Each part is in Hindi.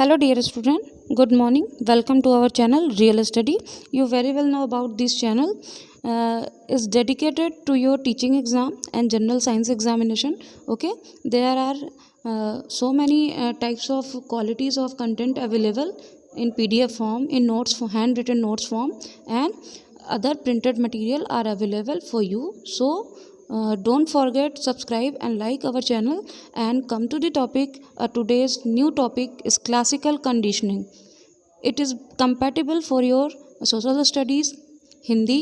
Hello dear student, good morning. Welcome to our channel Real Study. You very well know about this channel is dedicated to your teaching exam and general science examination. Okay, there are so many types of qualities of content available in PDF form, in notes for handwritten notes form, and other printed material are available for you. So don't forget subscribe and like our channel and come to the topic. Today's new topic is classical conditioning. It is compatible for your social studies, Hindi,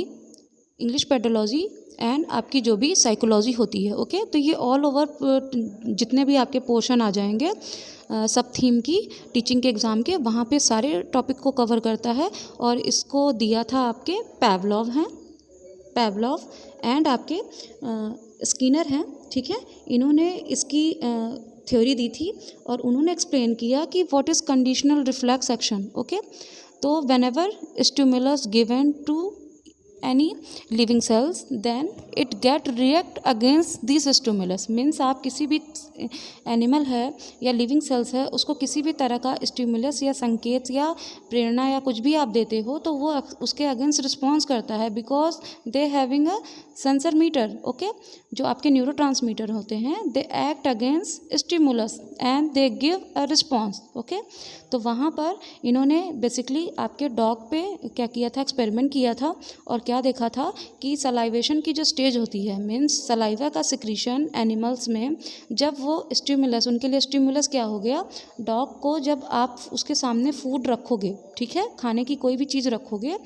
English pedology and आपकी जो भी साइकोलॉजी होती है. ओके, तो ये ऑल ओवर जितने भी आपके पोर्शन आ जाएंगे सब थीम की टीचिंग के एग्ज़ाम के, वहाँ पे सारे टॉपिक को कवर करता है. और इसको दिया था आपके पैवलोव हैं, पैवलोव एंड आपके स्किनर हैं. ठीक है, इन्होंने इसकी थ्योरी दी थी और उन्होंने एक्सप्लेन किया कि what is conditional reflex action. Okay, तो whenever stimulus given to any living cells then it get react against this stimulus. Means आप किसी भी एनिमल है या लिविंग सेल्स है उसको किसी भी तरह का स्टिमुलस या संकेत या प्रेरणा या कुछ भी आप देते हो तो वो उसके अगेंस्ट रिस्पॉन्स करता है, because they having a sensor meter. Okay, जो आपके न्यूरोट्रांसमीटर होते हैं they act against stimulus and they give a response. Okay, तो वहाँ पर इन्होंने बेसिकली आपके डॉग पे क्या किया था, एक्सपेरिमेंट किया था और क्या देखा था कि सलाइवेशन की जो स्टेज होती है, मीन्स सलाइवा का सिक्रीशन एनिमल्स में, जब वो स्टिमुलस, उनके लिए स्टिमुलस क्या हो गया, डॉग को जब आप उसके सामने फूड रखोगे, ठीक है, खाने की कोई भी चीज़ रखोगे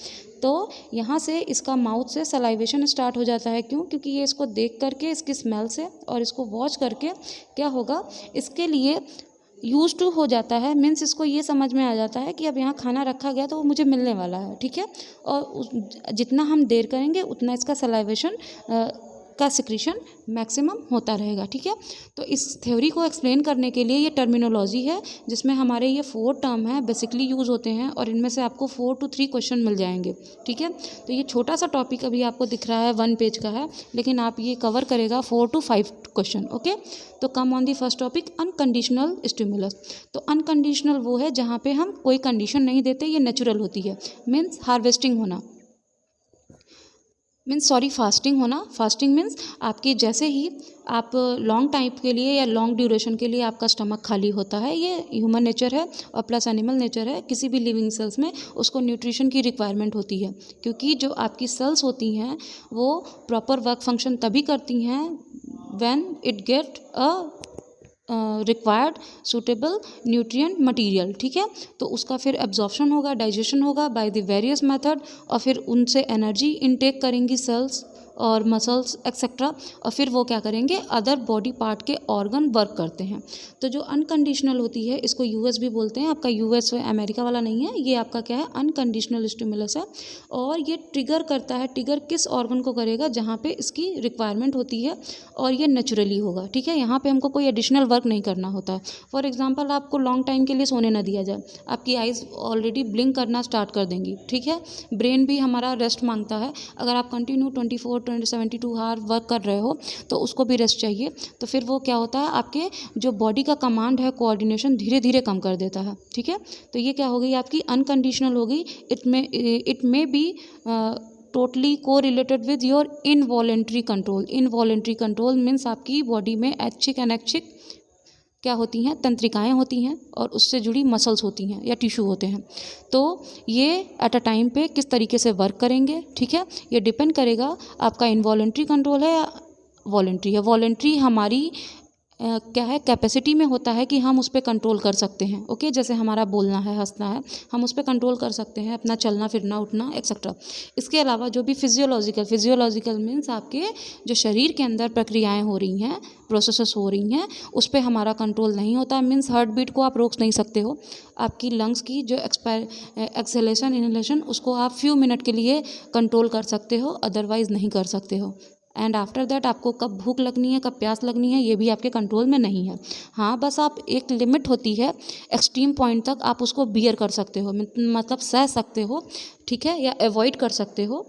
तो यहाँ से इसका माउथ से सलाइवेशन स्टार्ट हो जाता है. क्यों? क्योंकि ये इसको देख करके, इसकी स्मेल से और इसको वॉच करके क्या होगा, इसके लिए यूज टू हो जाता है. मीन्स इसको ये समझ में आ जाता है कि अब यहाँ खाना रखा गया तो वो मुझे मिलने वाला है. ठीक है, और जितना हम देर करेंगे उतना इसका सलाइवेशन का सिक्रीशन मैक्सिमम होता रहेगा. ठीक है, तो इस थ्योरी को एक्सप्लेन करने के लिए ये टर्मिनोलॉजी है जिसमें हमारे ये 4 टर्म है बेसिकली यूज़ होते हैं और इनमें से आपको 4 to 3 क्वेश्चन मिल जाएंगे. ठीक है, तो ये छोटा सा टॉपिक अभी आपको दिख रहा है 1 पेज का है, लेकिन आप ये कवर करेगा 4 to 5 क्वेश्चन. ओके, तो come on the first topic, unconditional stimulus. तो अनकंडीशनल वो है जहाँ पे हम कोई कंडीशन नहीं देते, ये नेचुरल होती है. मीन्स हार्वेस्टिंग होना, मीन्स सॉरी फास्टिंग होना. फास्टिंग मीन्स आपकी जैसे ही आप लॉन्ग टाइम के लिए या लॉन्ग ड्यूरेशन के लिए आपका स्टमक खाली होता है, ये ह्यूमन नेचर है और प्लस एनिमल नेचर है. किसी भी लिविंग सेल्स में उसको न्यूट्रिशन की रिक्वायरमेंट होती है, क्योंकि जो आपकी सेल्स होती हैं वो प्रॉपर वर्क फंक्शन तभी करती हैं when it get a required suitable nutrient material. ठीक है, तो उसका फिर एब्जॉर्प्शन होगा, डाइजेशन होगा बाय द वेरियस मेथड और फिर उनसे एनर्जी इनटेक करेंगी सेल्स और मसल्स एक्सेट्रा, और फिर वो क्या करेंगे, अदर बॉडी पार्ट के ऑर्गन वर्क करते हैं. तो जो अनकंडीशनल होती है इसको यूएस भी बोलते हैं. आपका यूएस अमेरिका वाला नहीं है, ये आपका क्या है, अनकंडीशनल स्टिमुलस है. और ये ट्रिगर करता है, ट्रिगर किस ऑर्गन को करेगा, जहाँ पे इसकी रिक्वायरमेंट होती है और ये नेचुरली होगा. ठीक है, यहाँ पे हमको कोई एडिशनल वर्क नहीं करना होता है. फॉर एग्जाम्पल आपको लॉन्ग टाइम के लिए सोने ना दिया जाए, आपकी आइज़ ऑलरेडी ब्लिंक करना स्टार्ट कर देंगी. ठीक है, ब्रेन भी हमारा रेस्ट मांगता है. अगर आप कंटिन्यू 72 आवर वर्क कर रहे हो तो उसको भी रेस्ट चाहिए. तो फिर वो क्या होता है, आपके जो बॉडी का कमांड है, कोऑर्डिनेशन धीरे धीरे कम कर देता है. ठीक है, तो ये क्या हो गई आपकी अनकंडीशनल हो गई. इट मे बी टोटली को related with your involuntary control. Involuntary control means आपकी बॉडी में ऐच्छिक अनैच्छिक क्या होती हैं, तंत्रिकाएं होती हैं और उससे जुड़ी मसल्स होती हैं या टिश्यू होते हैं. तो ये एट अ टाइम पे किस तरीके से वर्क करेंगे. ठीक है, ये डिपेंड करेगा आपका इनवॉलेंट्री कंट्रोल है या वॉलेंट्री है. वॉलेंट्री हमारी क्या है, कैपेसिटी में होता है कि हम उस पर कंट्रोल कर सकते हैं. ओके, जैसे हमारा बोलना है, हंसना है, हम उस पर कंट्रोल कर सकते हैं, अपना चलना फिरना उठना एक्सेट्रा. इसके अलावा जो भी फिजियोलॉजिकल मीन्स आपके जो शरीर के अंदर प्रक्रियाएं हो रही हैं, प्रोसेसेस हो रही हैं, उस पर हमारा कंट्रोल नहीं होता. मीन्स हार्ट बीट को आप रोक नहीं सकते हो. आपकी लंग्स की जो एक्सहेलेशन इनहेलेशन उसको आप फ्यू मिनट के लिए कंट्रोल कर सकते हो, अदरवाइज़ नहीं कर सकते हो. एंड आफ्टर दैट आपको कब भूख लगनी है, कब प्यास लगनी है, ये भी आपके कंट्रोल में नहीं है. हाँ, बस आप एक लिमिट होती है, एक्सट्रीम पॉइंट तक आप उसको बियर कर सकते हो, मतलब सह सकते हो. ठीक है, या अवॉइड कर सकते हो,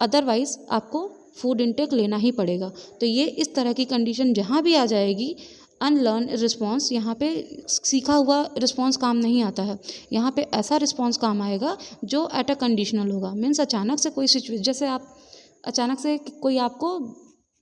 अदरवाइज़ आपको फूड इंटेक लेना ही पड़ेगा. तो ये इस तरह की कंडीशन जहाँ भी आ जाएगी अनलर्न रिस्पॉन्स, यहाँ पे सीखा हुआ रिस्पॉन्स काम नहीं आता है। यहाँ पे ऐसा रिस्पॉन्स काम आएगा जो एट अ कंडीशनल होगा। मीन्स अचानक से कोई सिचुएशन, जैसे आप अचानक से कोई आपको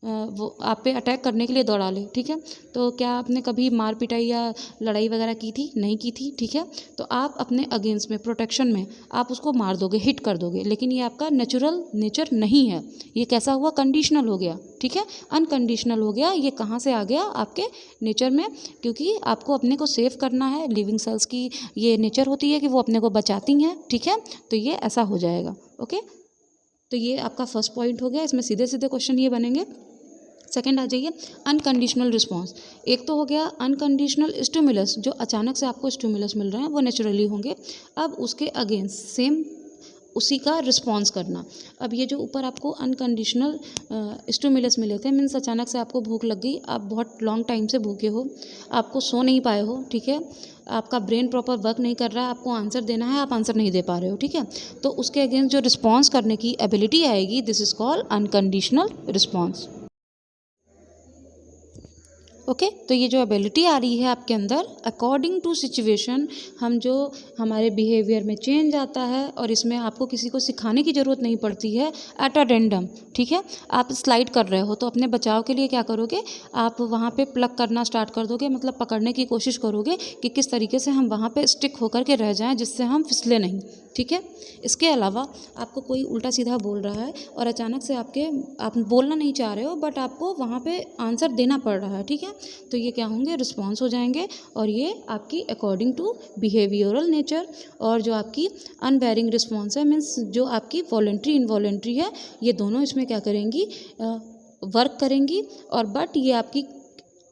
वो आप पे अटैक करने के लिए दौड़ा ले, ठीक है, तो क्या आपने कभी मार पिटाई या लड़ाई वगैरह की थी? नहीं की थी, ठीक है। तो आप अपने अगेंस्ट में, प्रोटेक्शन में आप उसको मार दोगे, हिट कर दोगे, लेकिन ये आपका नेचुरल नेचर नहीं है। ये कैसा हुआ? कंडीशनल हो गया, ठीक है, अनकंडीशनल हो गया। ये कहाँ से आ गया? आपके नेचर में, क्योंकि आपको अपने को सेव करना है। लिविंग सेल्स की ये नेचर होती है कि वो अपने को बचाती हैं, ठीक है, तो ये ऐसा हो जाएगा। ओके, तो ये आपका फर्स्ट पॉइंट हो गया। इसमें सीधे सीधे क्वेश्चन ये बनेंगे। सेकंड आ जाइए, अनकंडीशनल रिस्पॉन्स। एक तो हो गया अनकंडीशनल स्टिमुलस, जो अचानक से आपको स्टिमुलस मिल रहे हैं वो नेचुरली होंगे। अब उसके अगेंस्ट सेम उसी का रिस्पॉन्स करना। अब ये जो ऊपर आपको अनकंडीशनल स्टिमुलस मिले थे, मीन्स अचानक से आपको भूख लग गई, आप बहुत लॉन्ग टाइम से भूखे हो, आपको सो नहीं पाए हो, ठीक है, आपका ब्रेन प्रॉपर वर्क नहीं कर रहा है, आपको आंसर देना है, आप आंसर नहीं दे पा रहे हो, ठीक है, तो उसके अगेंस्ट जो रिस्पॉन्स करने की एबिलिटी आएगी, this is called unconditional response. Okay, तो ये जो एबिलिटी आ रही है आपके अंदर, अकॉर्डिंग टू सिचुएशन, हम जो हमारे बिहेवियर में चेंज आता है, और इसमें आपको किसी को सिखाने की ज़रूरत नहीं पड़ती है, एट अ रैंडम, ठीक है। आप स्लाइड कर रहे हो तो अपने बचाव के लिए क्या करोगे? आप वहाँ पे प्लग करना स्टार्ट कर दोगे, मतलब पकड़ने की कोशिश करोगे कि किस तरीके से हम वहाँ पे स्टिक होकर के रह जाएं जिससे हम फिसले नहीं, ठीक है। इसके अलावा आपको कोई उल्टा सीधा बोल रहा है और अचानक से आप बोलना नहीं चाह रहे हो, बट आपको वहाँ पे आंसर देना पड़ रहा है, ठीक है, तो ये क्या होंगे? रिस्पॉन्स हो जाएंगे, और ये आपकी अकॉर्डिंग टू बिहेवियरल नेचर। और जो आपकी अनवेयरिंग रिस्पॉन्स है, मीन्स जो आपकी वॉलेंट्री इनवॉलेंट्री है, ये दोनों इसमें क्या करेंगी? वर्क करेंगी। और बट ये आपकी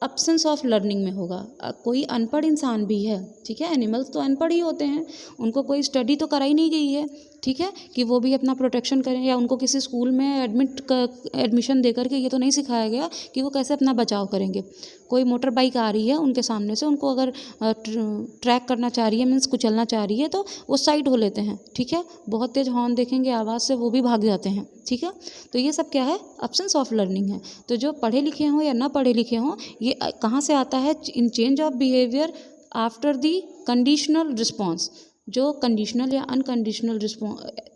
अब्सेंस ऑफ लर्निंग में होगा। कोई अनपढ़ इंसान भी है, ठीक है, एनिमल्स तो अनपढ़ ही होते हैं, उनको कोई स्टडी तो कराई नहीं गई है, ठीक है, कि वो भी अपना प्रोटेक्शन करें, या उनको किसी स्कूल में एडमिशन दे करके ये तो नहीं सिखाया गया कि वो कैसे अपना बचाव करेंगे। कोई मोटर बाइक आ रही है उनके सामने से, उनको अगर ट्रैक करना चाह रही है, मीन्स कुचलना चाह रही है, तो वो साइड हो लेते हैं, ठीक है, बहुत तेज हॉर्न देखेंगे, आवाज़ से वो भी भाग जाते हैं, ठीक है। तो ये सब क्या है? अब्सेंस ऑफ लर्निंग है। तो जो पढ़े लिखे हों या ना पढ़े लिखे हों, ये कहाँ से आता है? In change of behaviour after the conditional response. जो कंडीशनल या अनकंडीशनल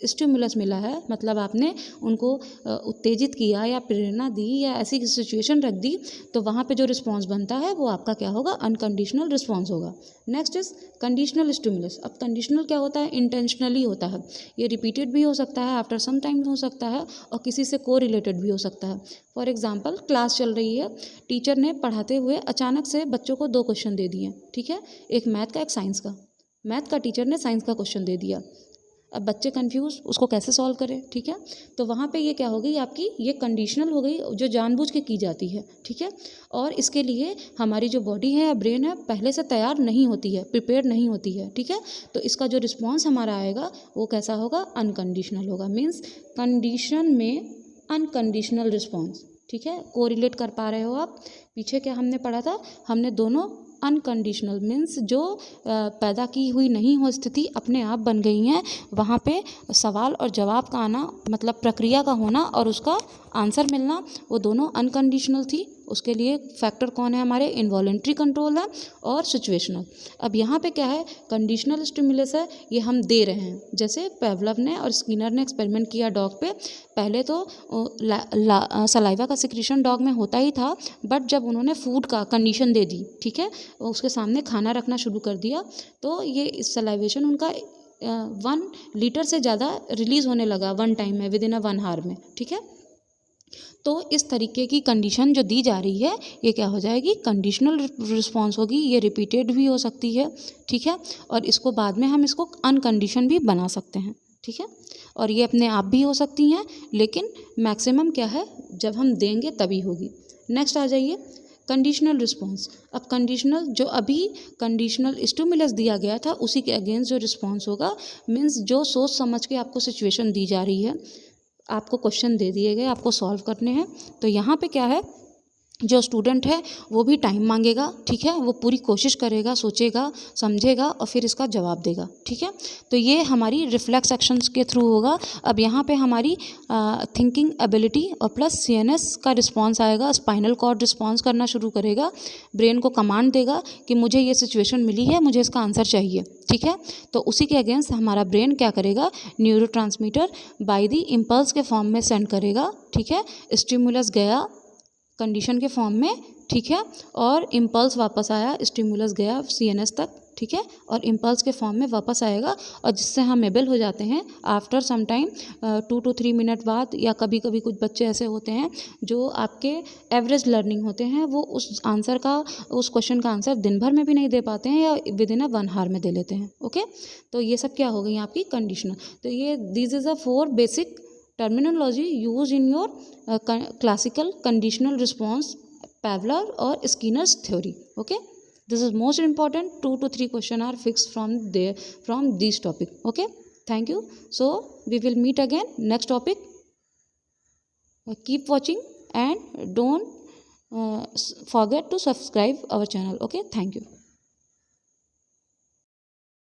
स्टिमुलस मिला है, मतलब आपने उनको उत्तेजित किया या प्रेरणा दी या ऐसी सिचुएशन रख दी, तो वहाँ पे जो रिस्पॉन्स बनता है वो आपका क्या होगा? अनकंडीशनल रिस्पॉन्स होगा। Next is conditional stimulus. अब कंडीशनल क्या होता है? इंटेंशनली होता है, ये रिपीटेड भी हो सकता है, आफ्टर सम टाइम हो सकता है, और किसी से को रिलेटेड भी हो सकता है। फॉर एग्जाम्पल, क्लास चल रही है, टीचर ने पढ़ाते हुए अचानक से बच्चों को 2 क्वेश्चन दे दिए, ठीक है, एक मैथ का एक साइंस का। मैथ का टीचर ने साइंस का क्वेश्चन दे दिया। अब बच्चे कंफ्यूज, उसको कैसे सॉल्व करें, ठीक है, तो वहाँ पे ये क्या हो गई? आपकी ये कंडीशनल हो गई, जो जानबूझ के की जाती है, ठीक है। और इसके लिए हमारी जो बॉडी है या ब्रेन है पहले से तैयार नहीं होती है, प्रिपेयर नहीं होती है, ठीक है। तो इसका जो रिस्पॉन्स हमारा आएगा वो कैसा होगा? अनकंडीशनल होगा। मीन्स कंडीशन में अनकंडीशनल रिस्पॉन्स, ठीक है। कोरिलेट कर पा रहे हो आप? पीछे क्या हमने पढ़ा था? हमने दोनों अनकंडीशनल मीन्स जो पैदा की हुई नहीं हो स्थिति अपने आप बन गई हैं, वहाँ पे सवाल और जवाब का आना, मतलब प्रक्रिया का होना और उसका आंसर मिलना, वो दोनों अनकंडीशनल थी। उसके लिए फैक्टर कौन है? हमारे इन्वॉलेंट्री कंट्रोल है और सिचुएशनल। अब यहाँ पे क्या है? कंडीशनल स्टिमुलस है, ये हम दे रहे हैं। जैसे पेवलव ने और स्किनर ने एक्सपेरिमेंट किया डॉग पे। पहले तो सलाइवा का सिक्रीशन डॉग में होता ही था, बट जब उन्होंने फूड का कंडीशन दे दी, ठीक है, उसके सामने खाना रखना शुरू कर दिया, तो ये सलाइवेशन उनका 1 लीटर से ज़्यादा रिलीज़ होने लगा 1 टाइम में, विद इन 1 आवर में, ठीक है। तो इस तरीके की कंडीशन जो दी जा रही है, ये क्या हो जाएगी? कंडीशनल रिस्पॉन्स होगी। ये रिपीटेड भी हो सकती है, ठीक है, और इसको बाद में हम इसको अनकंडीशन भी बना सकते हैं, ठीक है, और ये अपने आप भी हो सकती हैं, लेकिन मैक्सिमम क्या है? जब हम देंगे तभी होगी। नेक्स्ट आ जाइए, कंडीशनल रिस्पॉन्स। अब कंडीशनल, जो अभी कंडीशनल स्टिमुलस दिया गया था उसी के अगेंस्ट जो रिस्पॉन्स होगा, मीन्स जो सोच समझ के आपको सिचुएशन दी जा रही है, आपको क्वेश्चन दे दिए गए, आपको सॉल्व करने हैं, तो यहाँ पे क्या है? जो स्टूडेंट है वो भी टाइम मांगेगा, ठीक है, वो पूरी कोशिश करेगा, सोचेगा, समझेगा और फिर इसका जवाब देगा, ठीक है। तो ये हमारी रिफ्लेक्स एक्शंस के थ्रू होगा। अब यहाँ पे हमारी थिंकिंग एबिलिटी और प्लस सीएनएस का रिस्पांस आएगा, स्पाइनल कॉर्ड रिस्पांस करना शुरू करेगा, ब्रेन को कमांड देगा कि मुझे ये सिचुएशन मिली है, मुझे इसका आंसर चाहिए, ठीक है। तो उसी के अगेंस्ट हमारा ब्रेन क्या करेगा, न्यूरोट्रांसमीटर बाय द इम्पल्स के फॉर्म में सेंड करेगा, ठीक है। स्टिमुलस गया कंडीशन के फॉर्म में, ठीक है, और इम्पल्स वापस आया, स्टिमुलस गया सीएनएस तक, ठीक है, और इम्पल्स के फॉर्म में वापस आएगा, और जिससे हम एबल हो जाते हैं after some time 2 to 3 minute बाद, या कभी कभी कुछ बच्चे ऐसे होते हैं जो आपके एवरेज लर्निंग होते हैं, वो उस आंसर का, उस क्वेश्चन का आंसर दिन भर में भी नहीं दे पाते हैं या विद इन 1 hour में दे लेते हैं, ओके। तो ये सब क्या हो गई आपकी कंडीशनल। तो ये this is a 4 basic terminology used in your classical conditional response, Pavlov or Skinner's theory, okay. This is most important. 2 to 3 question are fixed from there, from this topic, okay. Thank you. So we will meet again next topic. Keep watching and don't forget to subscribe our channel, okay. Thank you.